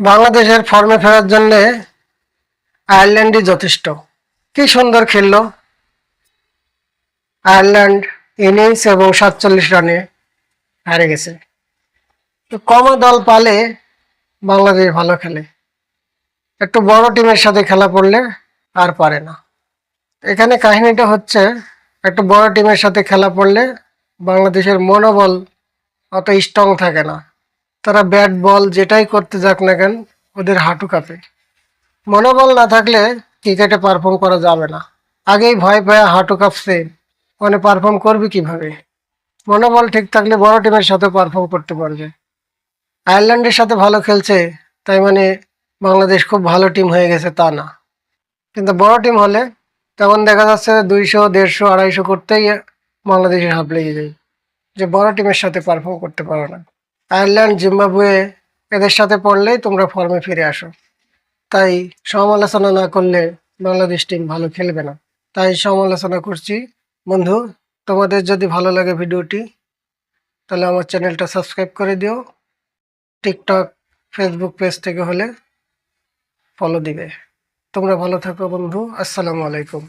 বাংলাদেশের ফর্মে ফেরার জন্য আয়ারল্যান্ডই যথেষ্ট। কি সুন্দর খেললো আয়ারল্যান্ড, ইনিংস এবং 47 রানে হারে গেছে। তো কম দল পালে বাংলাদেশ ভালো খেলে, একটু বড় টিমের সাথে খেলা পড়লে আর পারে না। এখানে কাহিনীটা হচ্ছে, একটু বড় টিমের সাথে খেলা পড়লে বাংলাদেশের মনোবল অত স্ট্রং থাকে না। তারা ব্যাট বল যেটাই করতে যাক না কেন, ওদের হাঁটু কাঁপে। মনোবল না থাকলে ক্রিকেটে পারফর্ম করা যাবে না। আগেই ভয় পেয়ে হাঁটু কাঁপছে, মানে পারফর্ম করবে কিভাবে? মনোবল ঠিক থাকলে বড় টিমের সাথে পারফর্ম করতে পারবে। আয়ারল্যান্ডের সাথে ভালো খেলছে তাই মানে বাংলাদেশ খুব ভালো টিম হয়ে গেছে তা না। কিন্তু বড় টিম হলে তখন দেখা যাচ্ছে 200, 150, 250 করতেই বাংলাদেশের হাফ লেগে যায়, যে বড় টিমের সাথে পারফর্ম করতে পারো না। আয়ারল্যান্ড, জিম্বাবুয়ে এদের সাথে পড়লেই তোমরা ফর্মে ফিরে আসো। তাই সমালোচনা না করলে বাংলাদেশ টিম ভালো খেলবে না। তাই সমালোচনা করছি। বন্ধু, তোমাদের যদি ভালো লাগে ভিডিওটি, তাহলে আমার চ্যানেলটা সাবস্ক্রাইব করে দিও। টিকটক, ফেসবুক পেজ থেকে হলে ফলো দিবে। তোমরা ভালো থাকো বন্ধু। আসসালামু আলাইকুম।